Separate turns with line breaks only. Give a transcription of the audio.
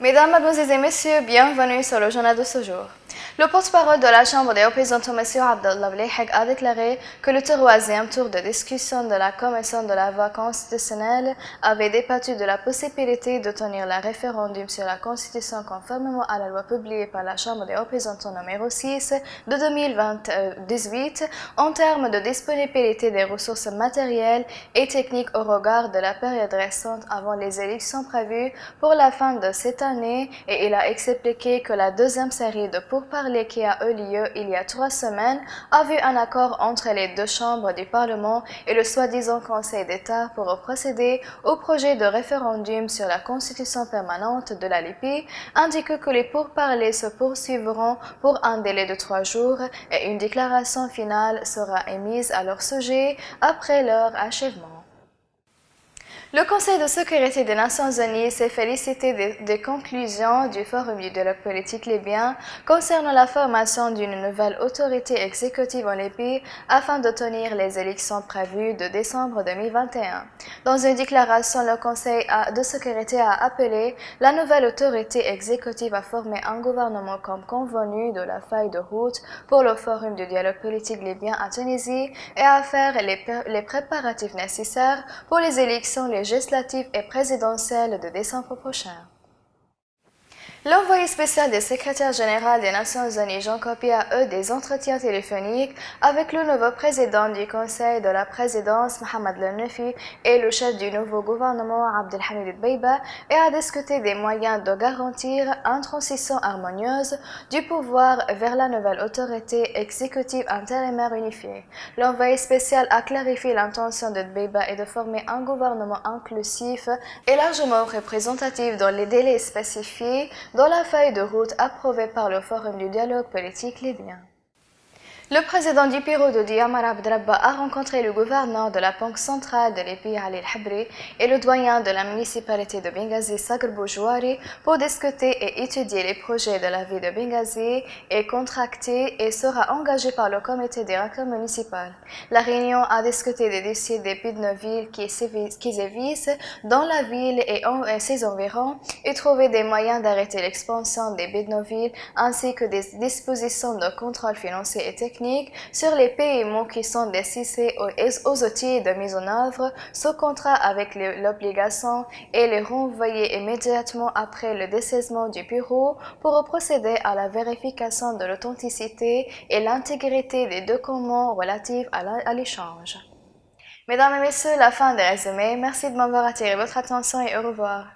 Mesdames, Mademoiselles et Messieurs, bienvenue sur le journal de ce jour. Le porte-parole de la Chambre des représentants, M. Abdallah Blehek, a déclaré que le troisième tour de discussion de la Commission de la voie constitutionnelle avait débattu de la possibilité de tenir le référendum sur la Constitution conformément à la loi publiée par la Chambre des représentants numéro 6 de 2018 en termes de disponibilité des ressources matérielles et techniques au regard de la période récente avant les élections prévues pour la fin de cette année, et il a expliqué que la deuxième série de pourparlers qui a eu lieu il y a 3 semaines a vu un accord entre les deux chambres du Parlement et le soi-disant Conseil d'État pour procéder au projet de référendum sur la Constitution permanente de la Libye, indique que les pourparlers se poursuivront pour un délai de 3 jours et une déclaration finale sera émise à leur sujet après leur achèvement. Le Conseil de sécurité des Nations Unies s'est félicité des conclusions du Forum du dialogue politique libyen concernant la formation d'une nouvelle autorité exécutive en Libye afin de tenir les élections prévues de décembre 2021. Dans une déclaration, le Conseil de sécurité a appelé la nouvelle autorité exécutive à former un gouvernement comme convenu de la feuille de route pour le Forum du dialogue politique libyen à Tunisie et à faire les préparatifs nécessaires pour les élections législatives et présidentielles de décembre prochain. L'envoyé spécial du secrétaire général des Nations Unies, Jean Kopi, a eu des entretiens téléphoniques avec le nouveau président du Conseil de la présidence, Mohamed El-Nefi, et le chef du nouveau gouvernement, Abdelhamid Dbeiba, et a discuté des moyens de garantir une transition harmonieuse du pouvoir vers la nouvelle autorité exécutive intérimaire unifiée. L'envoyé spécial a clarifié l'intention de Dbeiba et de former un gouvernement inclusif et largement représentatif dans les délais spécifiés dans la feuille de route approuvée par le Forum du dialogue politique libyen. Le président du bureau de Diamar Abdrabba a rencontré le gouverneur de la Banque centrale de l'Épi, Ali El-Habri, et le doyen de la municipalité de Benghazi, Sagr Boujouari, pour discuter et étudier les projets de la ville de Benghazi et contracté et sera engagé par le comité directeur municipal. La réunion a discuté des dossiers des bidonvilles qui sévissent dans la ville et ses environs et trouvé des moyens d'arrêter l'expansion des bidonvilles ainsi que des dispositions de contrôle financier et technique sur les paiements qui sont destinés aux outils de mise en œuvre sous contrat avec l'obligation et les renvoyer immédiatement après le dessaisissement du bureau pour procéder à la vérification de l'authenticité et l'intégrité des documents relatifs à l'échange. Mesdames et messieurs, la fin des résumés. Merci de m'avoir attiré votre attention et au revoir.